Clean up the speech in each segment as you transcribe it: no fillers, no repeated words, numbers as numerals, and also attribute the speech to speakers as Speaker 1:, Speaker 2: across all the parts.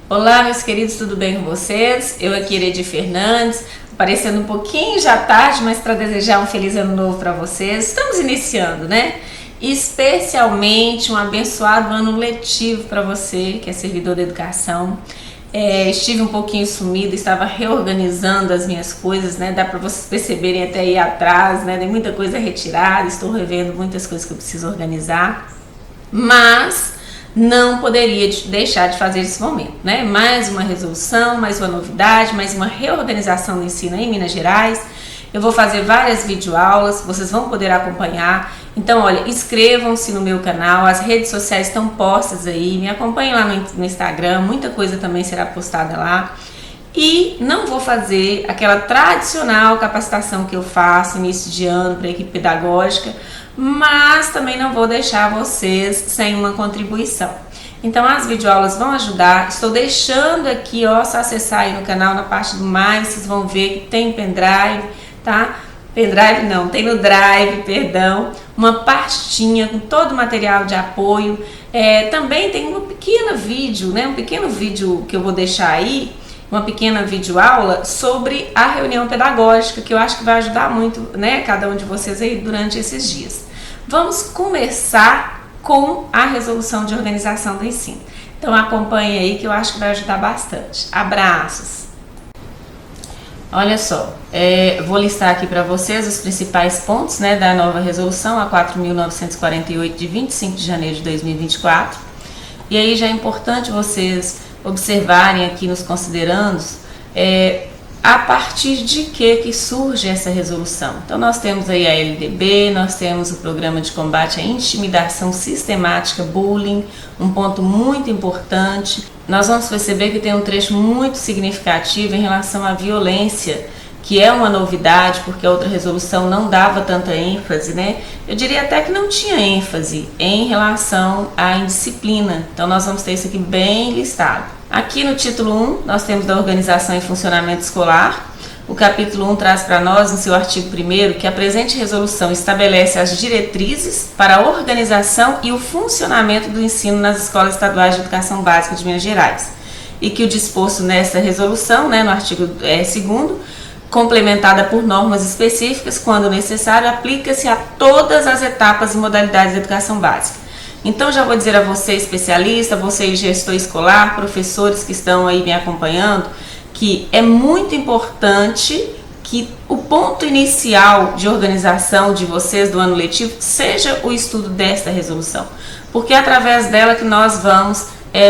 Speaker 1: Olá, meus queridos, tudo bem com vocês? Eu aqui, Eredi Fernandes, aparecendo um pouquinho já tarde, mas para desejar um feliz ano novo para vocês. Estamos iniciando, né? Especialmente um abençoado ano letivo para você, que é servidor da educação. Estive um pouquinho sumida, estava reorganizando as minhas coisas, né? Dá para vocês perceberem até aí atrás, né? Tem muita coisa retirada, estou revendo muitas coisas que eu preciso organizar, mas não poderia deixar de fazer esse momento, né? Mais uma resolução, mais uma novidade, mais uma reorganização do ensino em Minas Gerais. Eu vou fazer várias videoaulas, vocês vão poder acompanhar. Então, olha, inscrevam-se no meu canal, as redes sociais estão postas aí, me acompanhem lá no Instagram, muita coisa também será postada lá. E não vou fazer aquela tradicional capacitação que eu faço início de ano para a equipe pedagógica, mas também não vou deixar vocês sem uma contribuição. Então as videoaulas vão ajudar, estou deixando aqui, ó, só acessar aí no canal, na parte do mais, vocês vão ver que tem pendrive, tá? Pendrive não, tem no Drive, perdão, uma pastinha com todo o material de apoio. Também tem um pequeno vídeo, né? Um pequeno vídeo que eu vou deixar aí, uma pequena videoaula sobre a reunião pedagógica, que eu acho que vai ajudar muito, né, cada um de vocês aí durante esses dias. Vamos começar com a resolução de organização do ensino. Então acompanhe aí que eu acho que vai ajudar bastante. Abraços! Olha só, vou listar aqui para vocês os principais pontos, né, da nova resolução, a 4.948 de 25 de janeiro de 2024. E aí já é importante vocês observarem aqui nos considerandos a partir de que surge essa resolução. Então nós temos aí a LDB, nós temos o Programa de Combate à Intimidação Sistemática, Bullying, um ponto muito importante. Nós vamos perceber que tem um trecho muito significativo em relação à violência, que é uma novidade, porque a outra resolução não dava tanta ênfase, né? Eu diria até que não tinha ênfase em relação à indisciplina. Então nós vamos ter isso aqui bem listado. Aqui no título 1, nós temos da organização e funcionamento escolar. O capítulo 1 traz para nós, no seu artigo 1º, que a presente resolução estabelece as diretrizes para a organização e o funcionamento do ensino nas escolas estaduais de educação básica de Minas Gerais. E que o disposto nessa resolução, né, no artigo 2º, complementada por normas específicas, quando necessário, aplica-se a todas as etapas e modalidades da educação básica. Então já vou dizer a você, especialista, você gestor escolar, professores que estão aí me acompanhando, que é muito importante que o ponto inicial de organização de vocês do ano letivo seja o estudo desta resolução, porque é através dela que nós vamos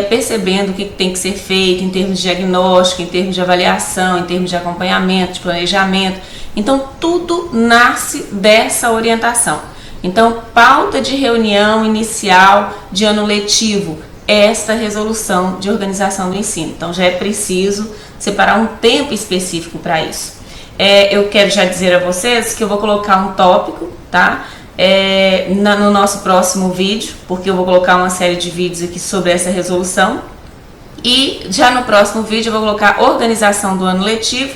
Speaker 1: percebendo o que tem que ser feito em termos de diagnóstico, em termos de avaliação, em termos de acompanhamento, de planejamento. Então tudo nasce dessa orientação. Então, pauta de reunião inicial de ano letivo, esta resolução de organização do ensino. Então, já é preciso separar um tempo específico para isso. Eu quero já dizer a vocês que eu vou colocar um tópico, tá? No nosso próximo vídeo, porque eu vou colocar uma série de vídeos aqui sobre essa resolução. E já no próximo vídeo eu vou colocar organização do ano letivo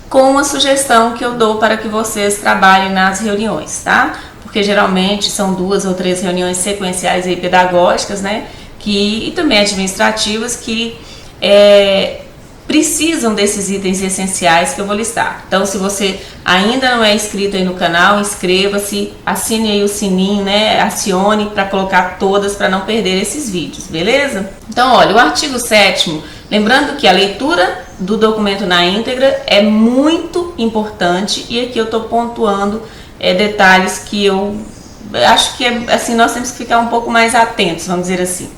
Speaker 1: com uma sugestão que eu dou para que vocês trabalhem nas reuniões, tá? Porque geralmente são 2 ou 3 reuniões sequenciais aí pedagógicas, né, e também administrativas que precisam desses itens essenciais que eu vou listar. Então, se você ainda não é inscrito aí no canal, inscreva-se, assine aí o sininho, né, acione para colocar todas para não perder esses vídeos, beleza? Então, olha, o artigo 7º, lembrando que a leitura do documento na íntegra é muito importante e aqui eu estou pontuando detalhes que eu acho que assim, nós temos que ficar um pouco mais atentos, vamos dizer assim.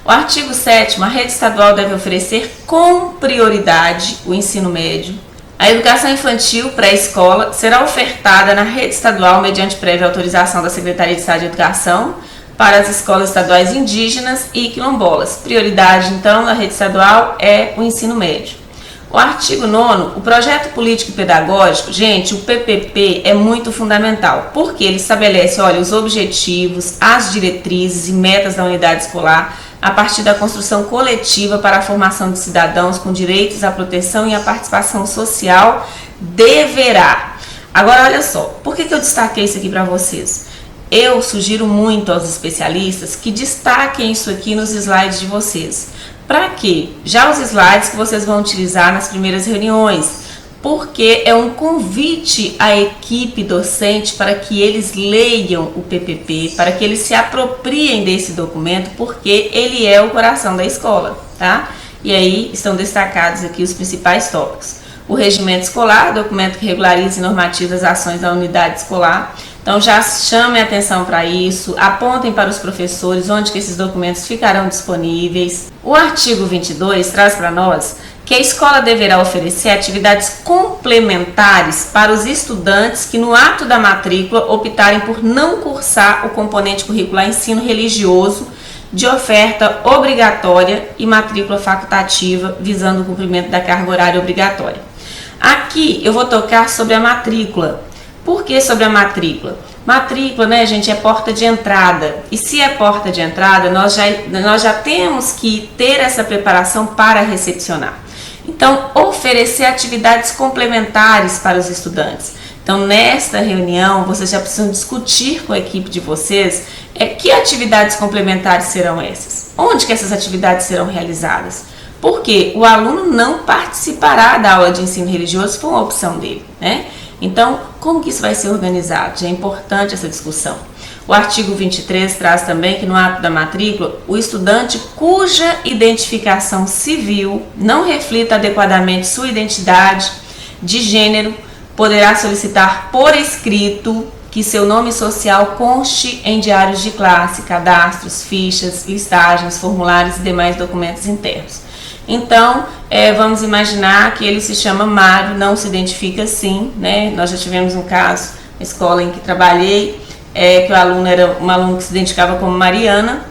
Speaker 1: O artigo 7º, a rede estadual deve oferecer com prioridade o ensino médio. A educação infantil pré-escola será ofertada na rede estadual mediante prévia autorização da Secretaria de Estado de Educação para as escolas estaduais indígenas e quilombolas. Prioridade, então, da rede estadual é o ensino médio. O artigo 9º, o projeto político e pedagógico, gente, o PPP é muito fundamental, porque ele estabelece, olha, os objetivos, as diretrizes e metas da unidade escolar a partir da construção coletiva para a formação de cidadãos com direitos à proteção e à participação social deverá. Agora, olha só, por que eu destaquei isso aqui para vocês? Eu sugiro muito aos especialistas que destaquem isso aqui nos slides de vocês, Para quê? Já os slides que vocês vão utilizar nas primeiras reuniões, porque é um convite à equipe docente para que eles leiam o PPP, para que eles se apropriem desse documento, porque ele é o coração da escola, tá? E aí estão destacados aqui os principais tópicos. O regimento escolar, documento que regulariza e normatiza as ações da unidade escolar. Então já chamem atenção para isso, apontem para os professores onde que esses documentos ficarão disponíveis. O artigo 22 traz para nós que a escola deverá oferecer atividades complementares para os estudantes que no ato da matrícula optarem por não cursar o componente curricular ensino religioso de oferta obrigatória e matrícula facultativa, visando o cumprimento da carga horária obrigatória. Aqui eu vou tocar sobre a matrícula. Por que sobre a matrícula? Matrícula, né, gente, é porta de entrada. E se é porta de entrada, nós já temos que ter essa preparação para recepcionar. Então, oferecer atividades complementares para os estudantes. Então, nesta reunião, vocês já precisam discutir com a equipe de vocês que atividades complementares serão essas. Onde que essas atividades serão realizadas? Porque o aluno não participará da aula de ensino religioso se for uma opção dele, né? Então, como que isso vai ser organizado? Já é importante essa discussão. O artigo 23 traz também que no ato da matrícula, o estudante cuja identificação civil não reflita adequadamente sua identidade de gênero poderá solicitar por escrito que seu nome social conste em diários de classe, cadastros, fichas, listagens, formulários e demais documentos internos. Então, vamos imaginar que ele se chama Mário, não se identifica assim, né? Nós já tivemos um caso na escola em que trabalhei, que o aluno era um aluno que se identificava como Mariana,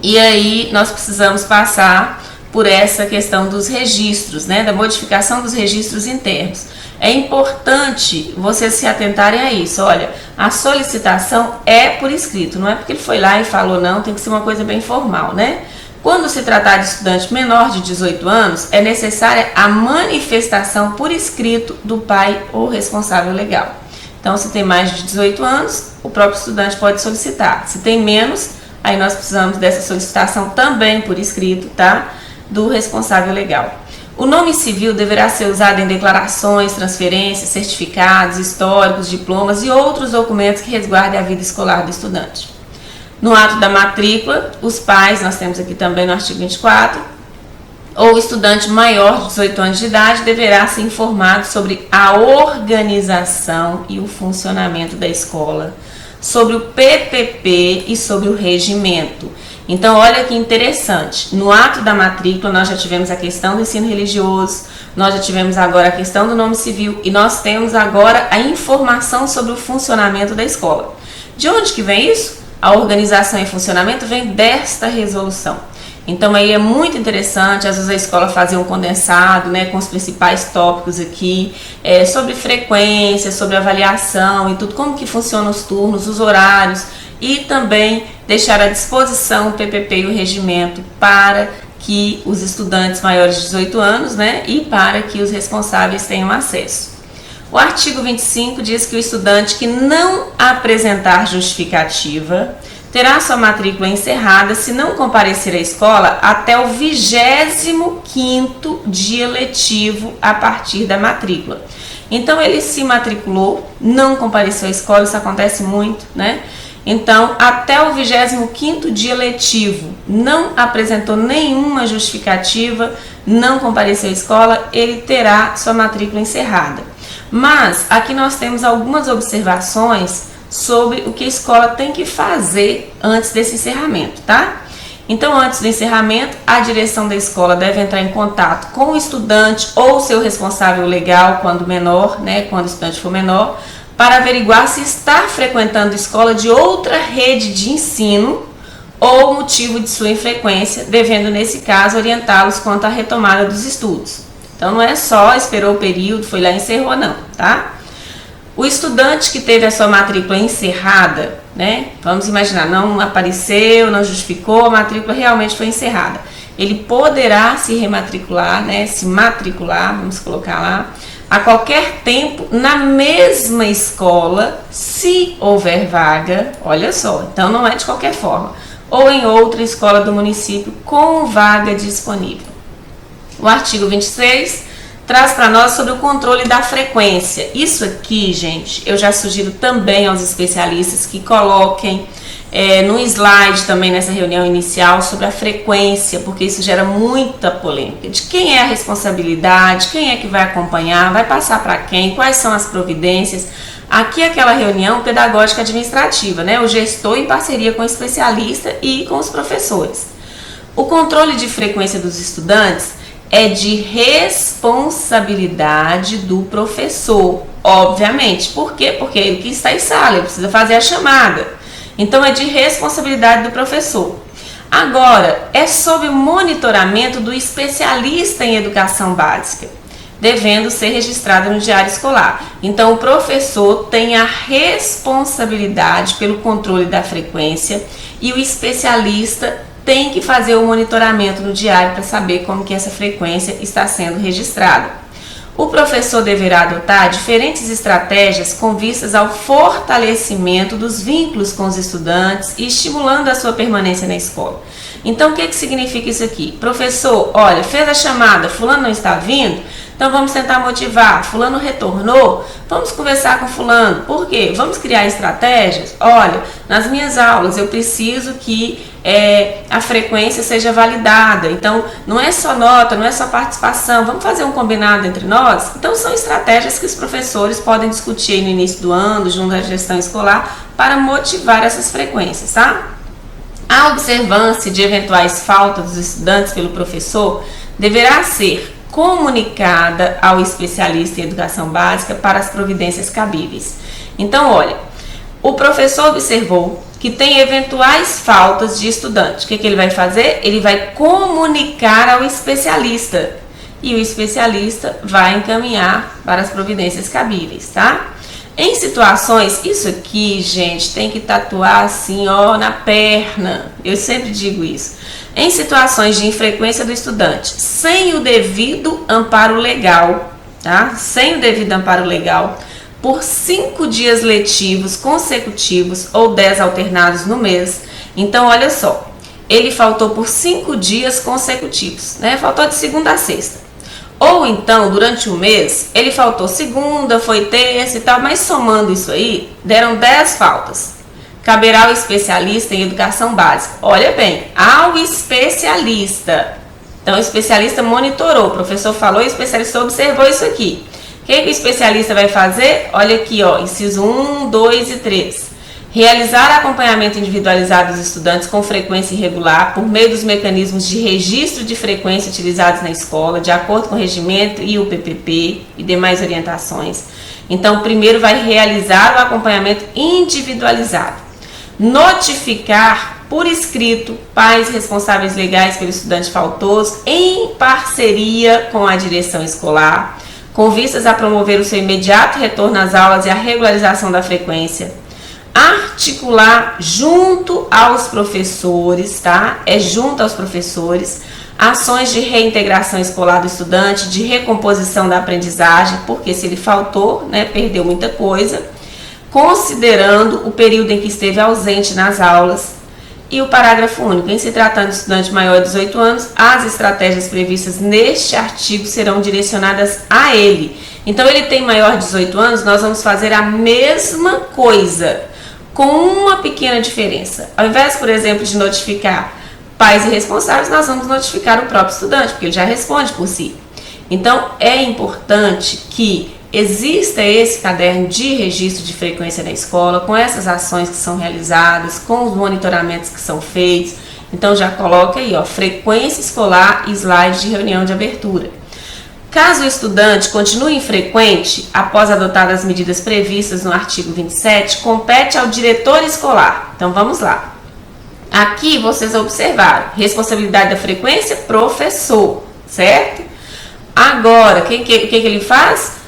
Speaker 1: e aí nós precisamos passar por essa questão dos registros, né? Da modificação dos registros internos. É importante vocês se atentarem a isso. Olha, a solicitação é por escrito, não é porque ele foi lá e falou não, tem que ser uma coisa bem formal, né? Quando se tratar de estudante menor de 18 anos, é necessária a manifestação por escrito do pai ou responsável legal. Então, se tem mais de 18 anos, o próprio estudante pode solicitar. Se tem menos, aí nós precisamos dessa solicitação também por escrito, tá? Do responsável legal. O nome civil deverá ser usado em declarações, transferências, certificados, históricos, diplomas e outros documentos que resguardem a vida escolar do estudante. No ato da matrícula, os pais, nós temos aqui também no artigo 24, ou o estudante maior de 18 anos de idade deverá ser informado sobre a organização e o funcionamento da escola, sobre o PPP e sobre o regimento. Então, olha que interessante, no ato da matrícula nós já tivemos a questão do ensino religioso, nós já tivemos agora a questão do nome civil e nós temos agora a informação sobre o funcionamento da escola. De onde que vem isso? A organização e funcionamento vem desta resolução. Então aí é muito interessante, às vezes a escola fazer um condensado, né, com os principais tópicos aqui, sobre frequência, sobre avaliação e tudo, como que funcionam os turnos, os horários, e também deixar à disposição o PPP e o regimento para que os estudantes maiores de 18 anos, né, e para que os responsáveis tenham acesso. O artigo 25 diz que o estudante que não apresentar justificativa terá sua matrícula encerrada se não comparecer à escola até o 25º dia letivo a partir da matrícula. Então, ele se matriculou, não compareceu à escola, isso acontece muito, né? Então, até o 25º dia letivo, não apresentou nenhuma justificativa, não compareceu à escola, ele terá sua matrícula encerrada. Mas aqui nós temos algumas observações sobre o que a escola tem que fazer antes desse encerramento, tá? Então, antes do encerramento, a direção da escola deve entrar em contato com o estudante ou seu responsável legal, quando menor, né, quando o estudante for menor, para averiguar se está frequentando escola de outra rede de ensino ou motivo de sua infrequência, devendo, nesse caso, orientá-los quanto à retomada dos estudos. Então, não é só esperou o período, foi lá e encerrou, não, tá? O estudante que teve a sua matrícula encerrada, né? Vamos imaginar, não apareceu, não justificou, a matrícula realmente foi encerrada. Ele poderá se rematricular, né? Se matricular, vamos colocar lá, a qualquer tempo na mesma escola, se houver vaga. Olha só, então não é de qualquer forma. ou em outra escola do município com vaga disponível. O artigo 26 traz para nós sobre o controle da frequência. Isso aqui, gente, eu já sugiro também aos especialistas que coloquem no slide também nessa reunião inicial sobre a frequência, porque isso gera muita polêmica. De quem é a responsabilidade, quem é que vai acompanhar, vai passar para quem, quais são as providências. Aqui é aquela reunião pedagógica administrativa, né? O gestor em parceria com o especialista e com os professores. O controle de frequência dos estudantes é de responsabilidade do professor, obviamente. Por quê? Porque ele que está em sala, ele precisa fazer a chamada. Então, é de responsabilidade do professor. Agora, é sob monitoramento do especialista em educação básica, devendo ser registrado no diário escolar. Então, o professor tem a responsabilidade pelo controle da frequência e o especialista tem que fazer o monitoramento no diário para saber como que essa frequência está sendo registrada. O professor deverá adotar diferentes estratégias com vistas ao fortalecimento dos vínculos com os estudantes e estimulando a sua permanência na escola. Então, o que significa isso aqui? Professor, olha, fez a chamada, fulano não está vindo, então vamos tentar motivar. Fulano retornou, vamos conversar com fulano. Por quê? Vamos criar estratégias? Olha, nas minhas aulas eu preciso que a frequência seja validada. Então, não é só nota, não é só participação. Vamos fazer um combinado entre nós? Então, são estratégias que os professores podem discutir no início do ano, junto à gestão escolar, para motivar essas frequências, tá? A observância de eventuais faltas dos estudantes pelo professor deverá ser comunicada ao especialista em educação básica para as providências cabíveis. Então, olha, o professor observou que tem eventuais faltas de estudante. O que ele vai fazer? Ele vai comunicar ao especialista e o especialista vai encaminhar para as providências cabíveis, tá? Em situações, isso aqui, gente, tem que tatuar assim, ó, na perna. Eu sempre digo isso. Em situações de infrequência do estudante, sem o devido amparo legal, tá? Sem o devido amparo legal, por 5 dias letivos consecutivos ou 10 alternados no mês. Então, olha só, ele faltou por 5 dias consecutivos, né? Faltou de segunda a sexta. Ou então, durante o mês, ele faltou segunda, foi terça e tal, mas somando isso aí, deram 10 faltas. Caberá ao especialista em educação básica. Olha bem, ao especialista. Então, o especialista monitorou, o professor falou, o especialista observou isso aqui. O que o especialista vai fazer? Olha aqui, ó, inciso 1, 2 e 3. Realizar acompanhamento individualizado dos estudantes com frequência irregular por meio dos mecanismos de registro de frequência utilizados na escola, de acordo com o regimento e o PPP e demais orientações. Então, primeiro vai realizar o acompanhamento individualizado. Notificar por escrito pais responsáveis legais pelo estudante faltoso em parceria com a direção escolar, com vistas a promover o seu imediato retorno às aulas e a regularização da frequência. Articular junto aos professores, tá? É junto aos professores, ações de reintegração escolar do estudante, de recomposição da aprendizagem, porque se ele faltou, né, perdeu muita coisa, considerando o período em que esteve ausente nas aulas. E o parágrafo único, em se tratando de estudante maior de 18 anos, as estratégias previstas neste artigo serão direcionadas a ele. Então, ele tem maior de 18 anos, nós vamos fazer a mesma coisa, com uma pequena diferença. Ao invés, por exemplo, de notificar pais e responsáveis, nós vamos notificar o próprio estudante, porque ele já responde por si. Então, é importante que exista esse caderno de registro de frequência na escola, com essas ações que são realizadas, com os monitoramentos que são feitos. Então, já coloca aí, ó, frequência escolar e slide de reunião de abertura. Caso o estudante continue infrequente, após adotar as medidas previstas no artigo 27, compete ao diretor escolar. Então, vamos lá. Aqui, vocês observaram, responsabilidade da frequência, professor, certo? Agora, o que ele faz?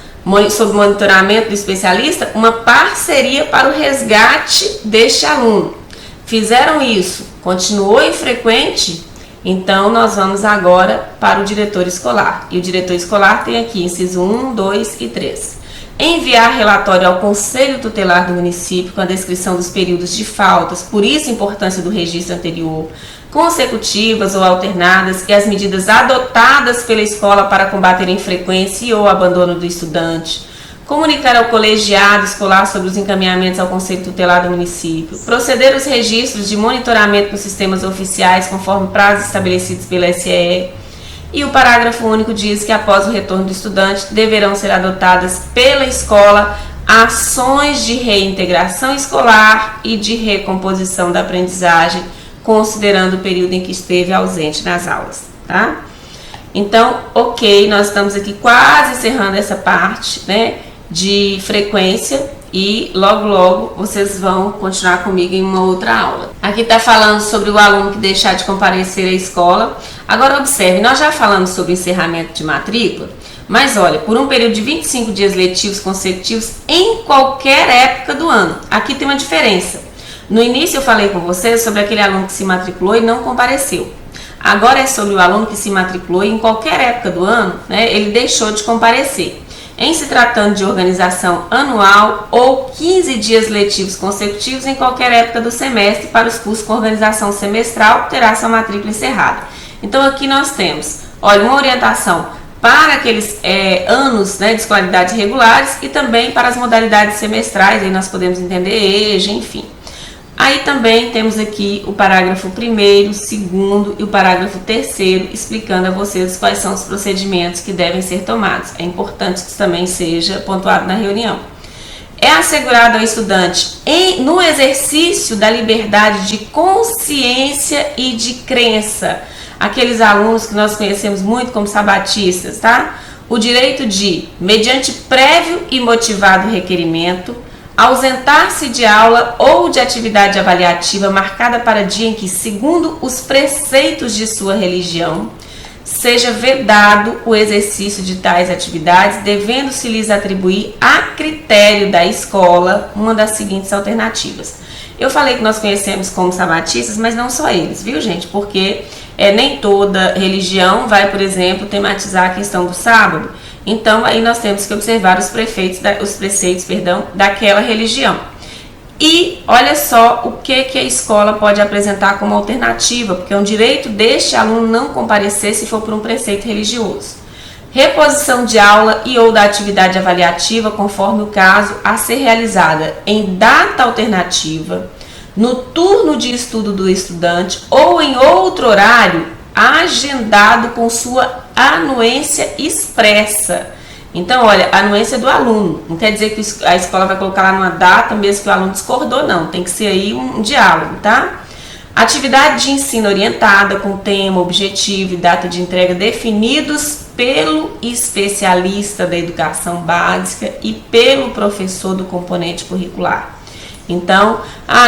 Speaker 1: Sob monitoramento do especialista, uma parceria para o resgate deste aluno. Fizeram isso, continuou infrequente? Então, nós vamos agora para o diretor escolar. E o diretor escolar tem aqui inciso 1, 2 e 3. enviar relatório ao Conselho Tutelar do município com a descrição dos períodos de faltas, por isso a importância do registro anterior, consecutivas ou alternadas, e as medidas adotadas pela escola para combater a infrequência e ou abandono do estudante, comunicar ao colegiado escolar sobre os encaminhamentos ao Conselho Tutelar do município, proceder aos registros de monitoramento nos sistemas oficiais conforme prazos estabelecidos pela SEE, e o parágrafo único diz que após o retorno do estudante deverão ser adotadas pela escola ações de reintegração escolar e de recomposição da aprendizagem, considerando o período em que esteve ausente nas aulas, tá? Então, ok, nós estamos aqui quase encerrando essa parte, né, de frequência, e logo vocês vão continuar comigo em uma outra aula. Aqui está falando sobre o aluno que deixar de comparecer à escola. Agora observe, nós já falamos sobre encerramento de matrícula, mas olha, por um período de 25 dias letivos consecutivos em qualquer época do ano. Aqui tem uma diferença. No início eu falei com vocês sobre aquele aluno que se matriculou e não compareceu. Agora é sobre o aluno que se matriculou e em qualquer época do ano, né, ele deixou de comparecer. Em se tratando de organização anual ou 15 dias letivos consecutivos em qualquer época do semestre para os cursos com organização semestral, terá sua matrícula encerrada. Então aqui nós temos, olha, uma orientação para aqueles anos, né, de escolaridade regulares e também para as modalidades semestrais, aí nós podemos entender EJA, enfim. Aí também temos aqui o parágrafo 1º, 2º e o parágrafo 3º explicando a vocês quais são os procedimentos que devem ser tomados. É importante que isso também seja pontuado na reunião. É assegurado ao estudante, no exercício da liberdade de consciência e de crença, aqueles alunos que nós conhecemos muito como sabatistas, tá? O direito de, mediante prévio e motivado requerimento, ausentar-se de aula ou de atividade avaliativa marcada para dia em que, segundo os preceitos de sua religião, seja vedado o exercício de tais atividades, devendo-se lhes atribuir a critério da escola uma das seguintes alternativas. Eu falei que nós conhecemos como sabatistas, mas não só eles, viu, gente? Porque nem toda religião vai, por exemplo, tematizar a questão do sábado. Então, aí nós temos que observar os preceitos daquela religião. E olha só o que a escola pode apresentar como alternativa, porque é um direito deste aluno não comparecer se for por um preceito religioso. Reposição de aula e ou da atividade avaliativa, conforme o caso, a ser realizada em data alternativa, no turno de estudo do estudante ou em outro horário agendado com sua anuência expressa. Então, olha, a anuência do aluno. Não quer dizer que a escola vai colocar lá numa data, mesmo que o aluno discordou, não. Tem que ser aí um diálogo, tá? Atividade de ensino orientada com tema, objetivo e data de entrega definidos pelo especialista da educação básica e pelo professor do componente curricular. Então,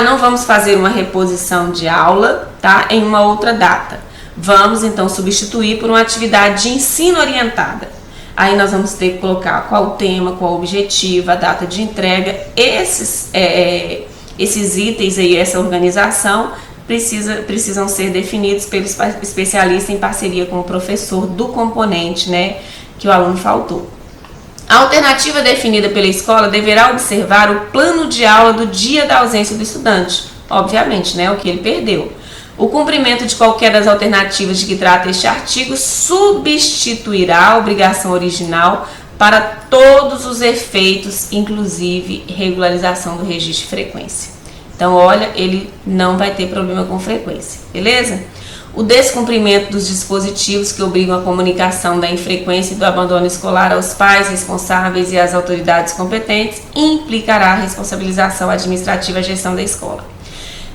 Speaker 1: não vamos fazer uma reposição de aula, tá? Em uma outra data. Vamos então substituir por uma atividade de ensino orientada. Aí nós vamos ter que colocar qual o tema, qual o objetivo, a data de entrega. Esses itens aí, essa organização, precisam ser definidos pelo especialista em parceria com o professor do componente, né, que o aluno faltou. A alternativa definida pela escola deverá observar o plano de aula do dia da ausência do estudante. Obviamente, né, o que ele perdeu. O cumprimento de qualquer das alternativas de que trata este artigo substituirá a obrigação original para todos os efeitos, inclusive regularização do registro de frequência. Então, olha, ele não vai ter problema com frequência, beleza? O descumprimento dos dispositivos que obrigam a comunicação da infrequência e do abandono escolar aos pais responsáveis e às autoridades competentes implicará a responsabilização administrativa à gestão da escola.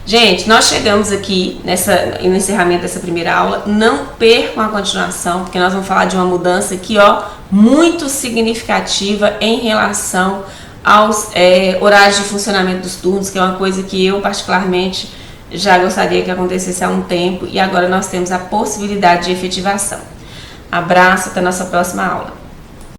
Speaker 1: Gente, nós chegamos aqui no encerramento dessa primeira aula. Não percam a continuação, porque nós vamos falar de uma mudança aqui, ó, muito significativa em relação aos horários de funcionamento dos turnos, que é uma coisa que eu particularmente já gostaria que acontecesse há um tempo, e agora nós temos a possibilidade de efetivação. Abraço, até a nossa próxima aula.